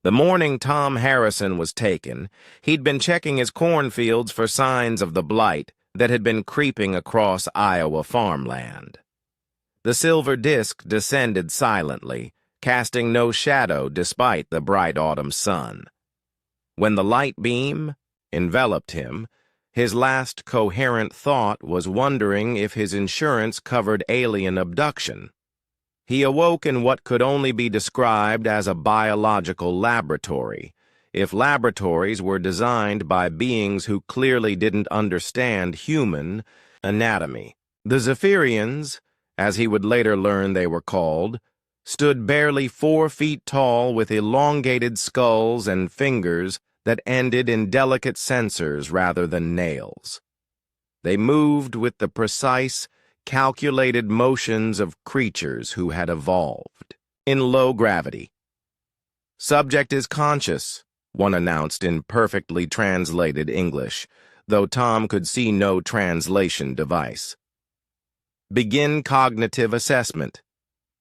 The morning Tom Harrison was taken, he'd been checking his cornfields for signs of the blight that had been creeping across Iowa farmland. The silver disk descended silently, casting no shadow despite the bright autumn sun. When the light beam enveloped him, his last coherent thought was wondering if his insurance covered alien abduction. He awoke in what could only be described as a biological laboratory, if laboratories were designed by beings who clearly didn't understand human anatomy. The Zephyrians, as he would later learn they were called, stood barely 4 feet tall with elongated skulls and fingers that ended in delicate sensors rather than nails. They moved with the precise, calculated motions of creatures who had evolved in low gravity. "Subject is conscious," one announced in perfectly translated English, though Tom could see no translation device. "Begin cognitive assessment."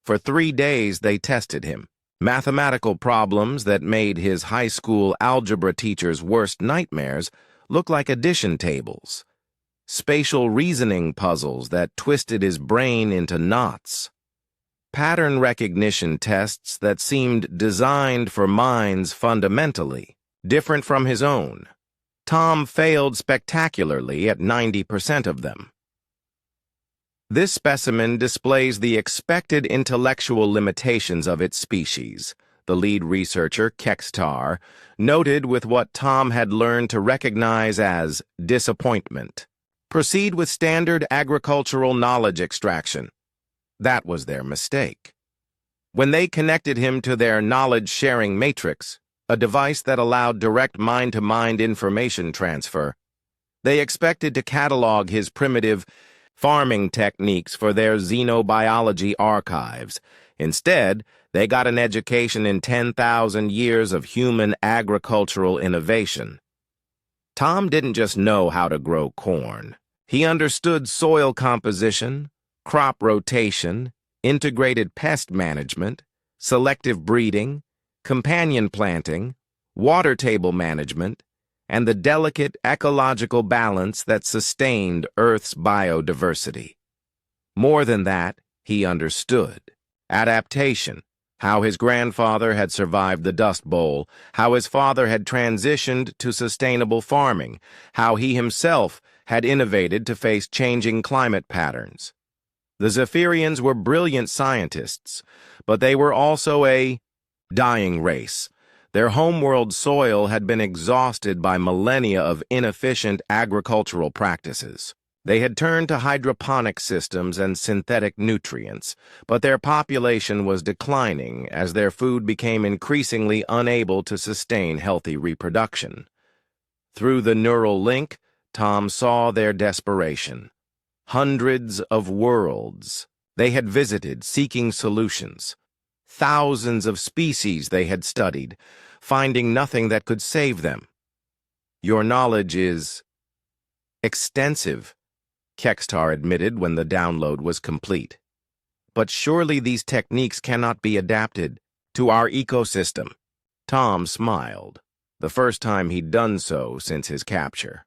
For 3 days they tested him. Mathematical problems that made his high school algebra teacher's worst nightmares look like addition tables. Spatial reasoning puzzles that twisted his brain into knots. Pattern recognition tests that seemed designed for minds fundamentally different from his own. Tom failed spectacularly at 90% of them. This specimen displays the expected intellectual limitations of its species, the lead researcher, Kextar, noted with what Tom had learned to recognize as disappointment. Proceed with standard agricultural knowledge extraction. That was their mistake. When they connected him to their knowledge-sharing matrix, a device that allowed direct mind-to-mind information transfer, they expected to catalog his primitive farming techniques for their xenobiology archives. Instead, they got an education in 10,000 years of human agricultural innovation. Tom didn't just know how to grow corn. He understood soil composition, crop rotation, integrated pest management, selective breeding, companion planting, water table management, and the delicate ecological balance that sustained Earth's biodiversity. More than that, he understood adaptation, how his grandfather had survived the Dust Bowl, how his father had transitioned to sustainable farming, how he himself had innovated to face changing climate patterns. The Zephyrians were brilliant scientists, but they were also a dying race. Their homeworld soil had been exhausted by millennia of inefficient agricultural practices. They had turned to hydroponic systems and synthetic nutrients, but their population was declining as their food became increasingly unable to sustain healthy reproduction. Through the neural link, Tom saw their desperation. Hundreds of worlds they had visited seeking solutions. Thousands of species they had studied, finding nothing that could save them. "Your knowledge is extensive," Kextar admitted when the download was complete. "But surely these techniques cannot be adapted to our ecosystem." Tom smiled, the first time he'd done so since his capture.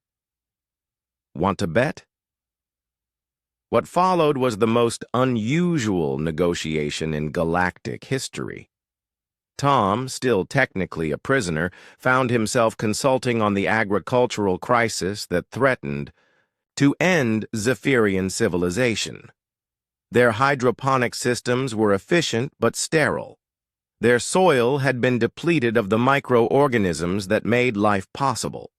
"Want to bet?" What followed was the most unusual negotiation in galactic history. Tom, still technically a prisoner, found himself consulting on the agricultural crisis that threatened to end Zephyrian civilization. Their hydroponic systems were efficient but sterile. Their soil had been depleted of the microorganisms that made life possible.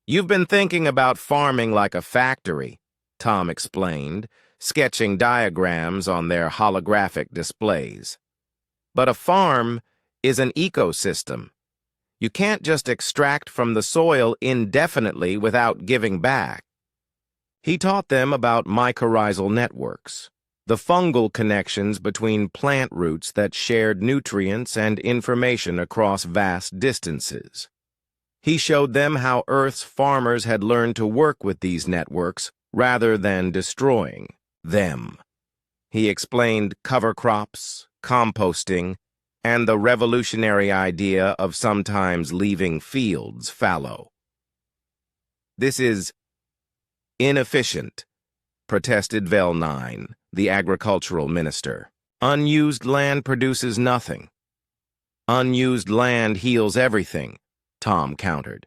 "You've been thinking about farming like a factory," Tom explained, sketching diagrams on their holographic displays. "But a farm is an ecosystem. You can't just extract from the soil indefinitely without giving back." He taught them about mycorrhizal networks, the fungal connections between plant roots that shared nutrients and information across vast distances. He showed them how Earth's farmers had learned to work with these networks rather than destroying them. He explained cover crops, composting, and the revolutionary idea of sometimes leaving fields fallow. "This is inefficient," protested Vel 9, the agricultural minister. "Unused land produces nothing." "Unused land heals everything," Tom countered.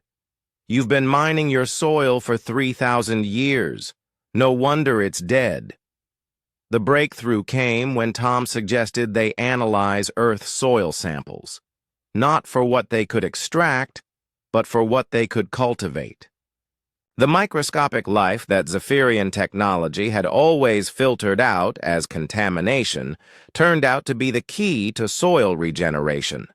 "You've been mining your soil for 3,000 years. No wonder it's dead." The breakthrough came when Tom suggested they analyze Earth's soil samples, not for what they could extract, but for what they could cultivate. The microscopic life that Zephyrian technology had always filtered out as contamination turned out to be the key to soil regeneration.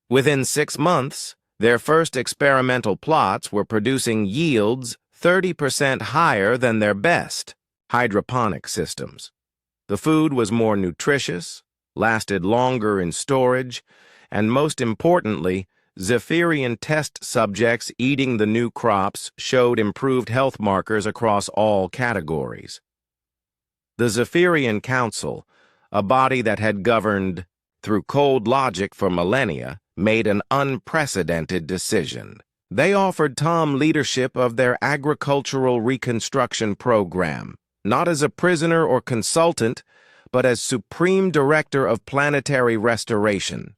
Within 6 months, their first experimental plots were producing yields 30% higher than their best hydroponic systems. The food was more nutritious, lasted longer in storage, and most importantly, Zephyrian test subjects eating the new crops showed improved health markers across all categories. The Zephyrian Council, a body that had governed through cold logic for millennia, made an unprecedented decision. They offered Tom leadership of their agricultural reconstruction program, not as a prisoner or consultant, but as Supreme Director of Planetary Restoration.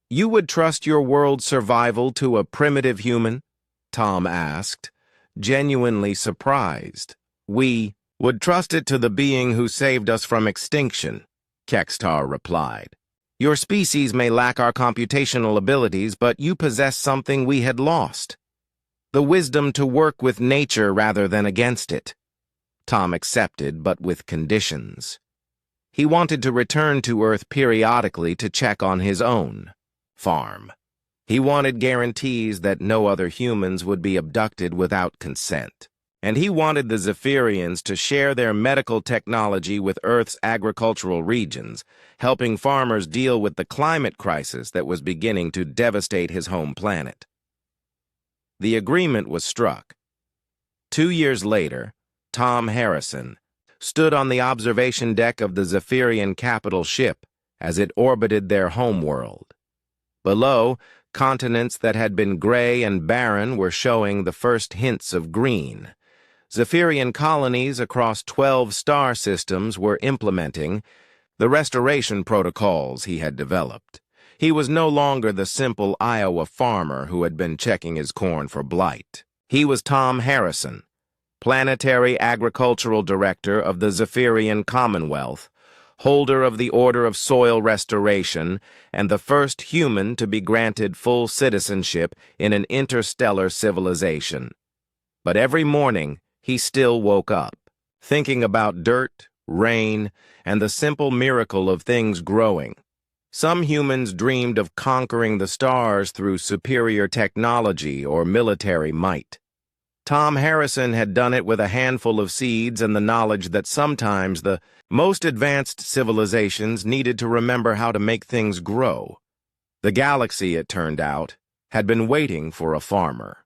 "You would trust your world's survival to a primitive human?" Tom asked, genuinely surprised. "We would trust it to the being who saved us from extinction," Kextar replied. "Your species may lack our computational abilities, but you possess something we had lost: the wisdom to work with nature rather than against it." Tom accepted, but with conditions. He wanted to return to Earth periodically to check on his own farm. He wanted guarantees that no other humans would be abducted without consent. And he wanted the Zephyrians to share their medical technology with Earth's agricultural regions, helping farmers deal with the climate crisis that was beginning to devastate his home planet. The agreement was struck. 2 years later, Tom Harrison stood on the observation deck of the Zephyrian capital ship as it orbited their homeworld. Below, continents that had been gray and barren were showing the first hints of green. Zephyrian colonies across 12 star systems were implementing the restoration protocols he had developed. He was no longer the simple Iowa farmer who had been checking his corn for blight. He was Tom Harrison, Planetary Agricultural Director of the Zephyrian Commonwealth, holder of the Order of Soil Restoration, and the first human to be granted full citizenship in an interstellar civilization. But every morning, he still woke up, thinking about dirt, rain, and the simple miracle of things growing. Some humans dreamed of conquering the stars through superior technology or military might. Tom Harrison had done it with a handful of seeds and the knowledge that sometimes the most advanced civilizations needed to remember how to make things grow. The galaxy, it turned out, had been waiting for a farmer.